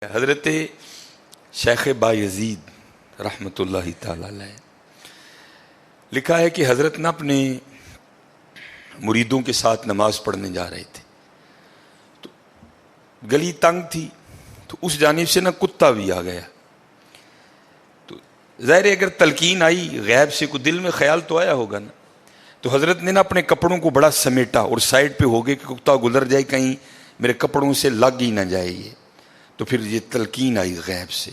حضرت شیخ بایزید رحمۃ اللہ تعالی علیہ لکھا ہے کہ حضرت نے اپنے مریدوں کے ساتھ نماز پڑھنے جا رہے تھے تو گلی تنگ تھی تو اس جانب سے کتا بھی آ گیا. تو ظاہر اگر تلقین آئی غیب سے کوئی دل میں خیال تو آیا ہوگا نا, تو حضرت نے اپنے کپڑوں کو بڑا سمیٹا اور سائڈ پہ ہو گئے کہ کتا گزر جائے کہیں میرے کپڑوں سے لگ ہی نہ جائے یہ. تو پھر یہ تلقین آئی غیب سے,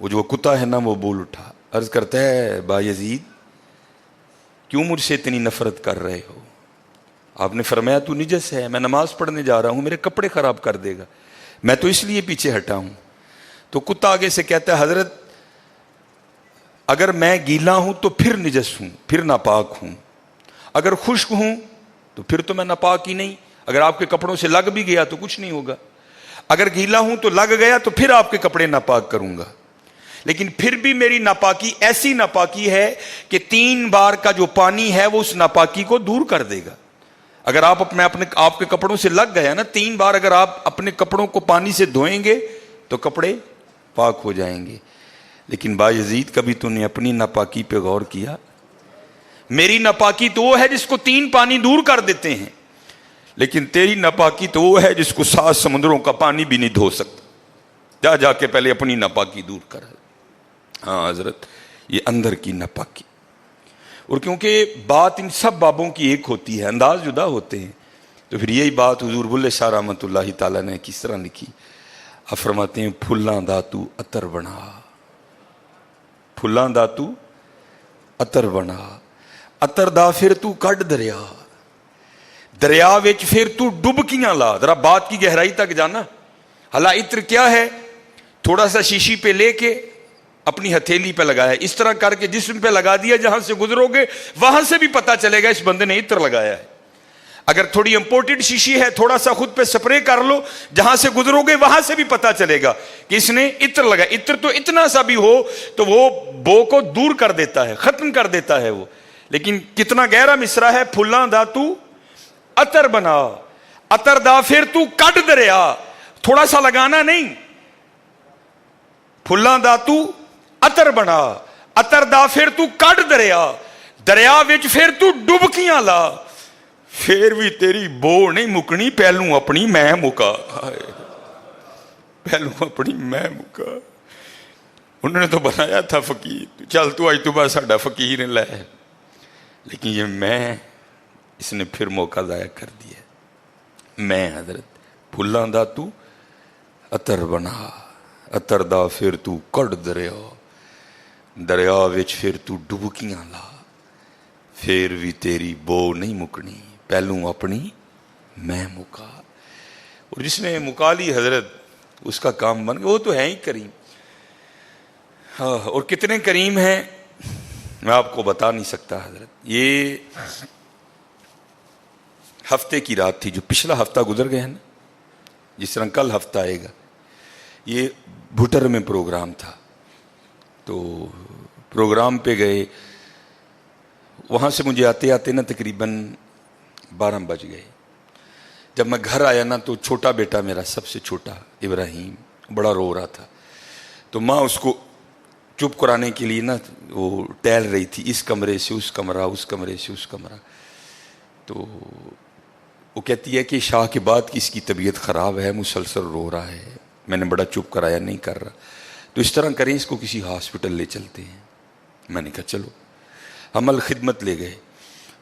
وہ جو کتا ہے نا وہ بول اٹھا, عرض کرتا ہے بایزید کیوں مجھ سے اتنی نفرت کر رہے ہو؟ آپ نے فرمایا تو نجس ہے, میں نماز پڑھنے جا رہا ہوں, میرے کپڑے خراب کر دے گا, میں تو اس لیے پیچھے ہٹا ہوں. تو کتا آگے سے کہتا ہے حضرت اگر میں گیلا ہوں تو پھر نجس ہوں, پھر ناپاک ہوں, اگر خشک ہوں تو پھر تو میں ناپاک ہی نہیں, اگر آپ کے کپڑوں سے لگ بھی گیا تو کچھ نہیں ہوگا, اگر گیلا ہوں تو لگ گیا تو پھر آپ کے کپڑے ناپاک کروں گا. لیکن پھر بھی میری ناپاکی ایسی ناپاکی ہے کہ 3 بار کا جو پانی ہے وہ اس ناپاکی کو دور کر دے گا. اگر آپ کے کپڑوں سے لگ گیا نا 3 بار, اگر آپ اپنے کپڑوں کو پانی سے دھوئیں گے تو کپڑے پاک ہو جائیں گے. لیکن بایزید کبھی تو نے اپنی ناپاکی پہ غور کیا؟ میری ناپاکی تو وہ ہے جس کو 3 پانی دور کر دیتے ہیں, لیکن تیری ناپاکی تو وہ ہے جس کو 7 سمندروں کا پانی بھی نہیں دھو سکتا. جا کے پہلے اپنی ناپاکی دور کر. ہاں حضرت یہ اندر کی ناپاکی. اور کیونکہ بات ان سب بابوں کی ایک ہوتی ہے, انداز جدا ہوتے ہیں, تو پھر یہی بات حضور بلے شاہ رحمۃ اللہ تعالیٰ نے کس طرح لکھی. آپ فرماتے ہیں پھلاں دا تو عطر بنا, پھلاں دا تو عطر بنا, عطر دا پھر تو کڈ دریا, دریا وچ پھر تو ڈبکیاں لا. ذرا بات کی گہرائی تک جانا. حالا عطر کیا ہے؟ تھوڑا سا شیشی پہ لے کے اپنی ہتھیلی پہ لگایا, اس طرح کر کے جسم پہ لگا دیا, جہاں سے گزرو گے وہاں سے بھی پتا چلے گا اس بندے نے عطر لگایا ہے. اگر تھوڑی امپورٹڈ شیشی ہے تھوڑا سا خود پہ سپرے کر لو, جہاں سے گزرو گے وہاں سے بھی پتا چلے گا کہ اس نے عطر لگایا. عطر تو اتنا سا بھی ہو تو وہ بو کو دور کر دیتا ہے, ختم کر دیتا ہے وہ. لیکن کتنا گہرا مصرع ہے, پھلاں دا تو عطر بنا, عطر دا پھر تو کڈ دریا. تھوڑا سا لگانا نہیں, پھلاں دا تو عطر بنا, عطر دا پھر تو کڈ دریا, دریا وچ پھر تو ڈبکیاں لا, پھر بھی تیری بو نہیں مکنی, پہلو اپنی میں مکا. پہلو اپنی میں مکا. انہوں نے تو بنایا تھا فقیر, چل تو آج تو بس ساڈا فقیر لے, لیکن یہ میں اس نے پھر موقع ضائع کر دیا. میں حضرت پھلاں دا تو عطر بنا, عطر دا پھر تو کڈ دریا, دریا وچ پھر تو ڈبکیاں لا, پھر بھی تیری بو نہیں مکنی, پہلو اپنی میں مکا. اور جس نے مکا لی حضرت اس کا کام بن گیا. وہ تو ہے ہی کریم. ہاں, اور کتنے کریم ہیں میں آپ کو بتا نہیں سکتا حضرت. یہ ہفتے کی رات تھی, جو پچھلا ہفتہ گزر گیا ہے نا, جس طرح کل ہفتہ آئے گا, یہ بھٹر میں پروگرام تھا. تو پروگرام پہ گئے, وہاں سے مجھے آتے آتے نا تقریباً 12 بج گئے. جب میں گھر آیا نا تو چھوٹا بیٹا میرا, سب سے چھوٹا ابراہیم, بڑا رو رہا تھا. تو ماں اس کو چپ کرانے کے لیے نا وہ ٹہل رہی تھی, اس کمرے سے اس کمرہ, اس کمرے سے اس کمرہ. تو وہ کہتی ہے کہ شاہ کے بعد کی اس کی طبیعت خراب ہے, مسلسل رو رہا ہے. میں نے بڑا چپ کرایا, نہیں کر رہا. تو اس طرح کریں, اس کو کسی ہاسپٹل لے چلتے ہیں. میں نے کہا چلو. ہم خدمت لے گئے,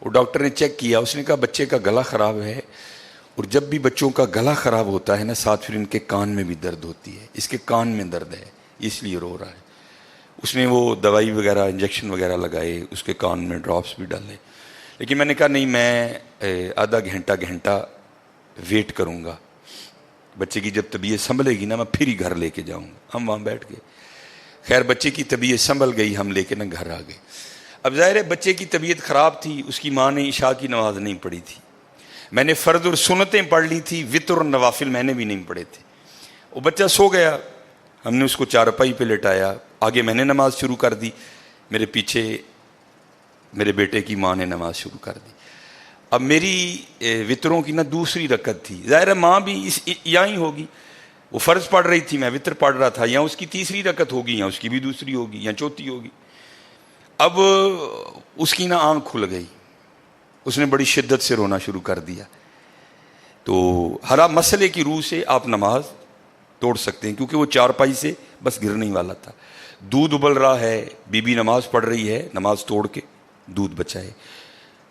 وہ ڈاکٹر نے چیک کیا, اس نے کہا بچے کا گلا خراب ہے, اور جب بھی بچوں کا گلا خراب ہوتا ہے نا ساتھ پھر ان کے کان میں بھی درد ہوتی ہے, اس کے کان میں درد ہے اس لیے رو رہا ہے. اس نے وہ دوائی وغیرہ انجیکشن وغیرہ لگائے, اس کے کان میں ڈراپس بھی ڈالے. لیکن میں نے کہا نہیں, میں آدھا گھنٹہ ویٹ کروں گا, بچے کی جب طبیعت سنبھلے گی نا میں پھر ہی گھر لے کے جاؤں گا. ہم وہاں بیٹھ گئے. خیر بچے کی طبیعت سنبھل گئی, ہم لے کے نا گھر آ گئے. اب ظاہر ہے بچے کی طبیعت خراب تھی, اس کی ماں نے عشاء کی نماز نہیں پڑھی تھی, میں نے فرض اور سنتیں پڑھ لی تھی, وتر اور نوافل میں نے بھی نہیں پڑھے تھے. وہ بچہ سو گیا, ہم نے اس کو چارپائی پہ لٹایا, آگے میں نے نماز شروع کر دی, میرے پیچھے میرے بیٹے کی ماں نے نماز شروع کر دی. اب میری وطروں کی نا دوسری رکعت تھی, ظاہر ہے ماں بھی یہاں ہی ہوگی, وہ فرض پڑھ رہی تھی، میں وطر پڑھ رہا تھا، یا اس کی تیسری رکعت ہوگی یا اس کی بھی دوسری ہوگی یا چوتھی ہوگی. اب اس کی نا آنکھ کھل گئی، اس نے بڑی شدت سے رونا شروع کر دیا. تو ہر مسئلے کی روح سے آپ نماز توڑ سکتے ہیں، کیونکہ وہ چارپائی سے بس گرنے ہی والا تھا. دودھ ابل رہا ہے، بی بی نماز پڑھ رہی ہے، نماز توڑ کے دودھ بچائے.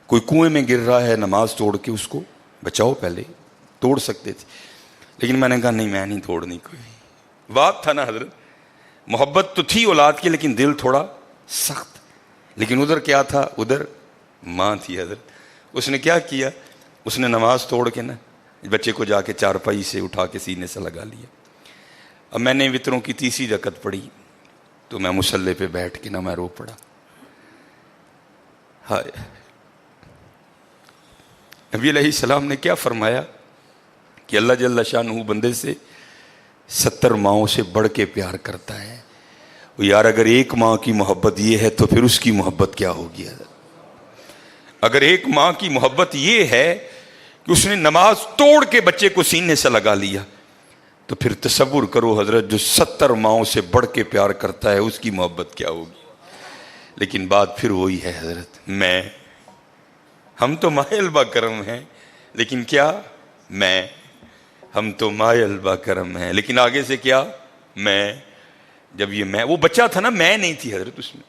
کوئی کنویں میں گر رہا ہے، نماز توڑ کے اس کو بچاؤ. پہلے توڑ سکتے تھے، لیکن میں نے کہا نہیں، میں نہیں توڑنی. کوئی بات تھا نا حضرت، محبت تو تھی اولاد کی لیکن دل تھوڑا سخت. لیکن ادھر کیا تھا؟ ادھر ماں تھی حضرت. اس نے کیا کیا؟ اس نے نماز توڑ کے نا بچے کو جا کے چارپائی سے اٹھا کے سینے سے لگا لیا. اب میں نے وطروں کی تیسری رکعت پڑھی تو میں مصلی پہ بیٹھ کے نا میں رو پڑا. ہائے، نبی علیہ السلام نے کیا فرمایا کہ اللہ جل شانہ بندے سے 70 ماؤں سے بڑھ کے پیار کرتا ہے. یار اگر ایک ماں کی محبت یہ ہے تو پھر اس کی محبت کیا ہوگی؟ اگر ایک ماں کی محبت یہ ہے کہ اس نے نماز توڑ کے بچے کو سینے سے لگا لیا، تو پھر تصور کرو حضرت، جو 70 ماؤں سے بڑھ کے پیار کرتا ہے اس کی محبت کیا ہوگی. لیکن بات پھر وہی ہے حضرت، ہم تو مائل با کرم ہیں، لیکن کیا ہم تو مائل با کرم ہیں، لیکن آگے سے کیا؟ جب یہ وہ بچہ تھا نا، میں نہیں تھی حضرت اس میں.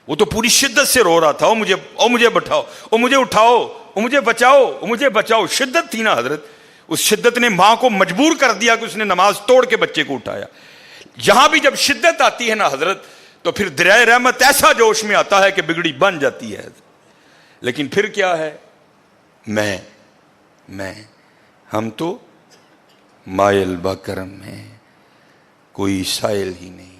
وہ تو پوری شدت سے رو رہا تھا، مجھے بٹھاؤ، مجھے اٹھاؤ، مجھے بچاؤ، مجھے بچاؤ. شدت تھی نا حضرت، اس شدت نے ماں کو مجبور کر دیا کہ اس نے نماز توڑ کے بچے کو اٹھایا. یہاں بھی جب شدت آتی ہے نا حضرت، تو پھر دریائے رحمت ایسا جوش میں آتا ہے کہ بگڑی بن جاتی ہے. لیکن پھر کیا ہے؟ ہم تو مائل با کرم ہیں، کوئی سائل ہی نہیں.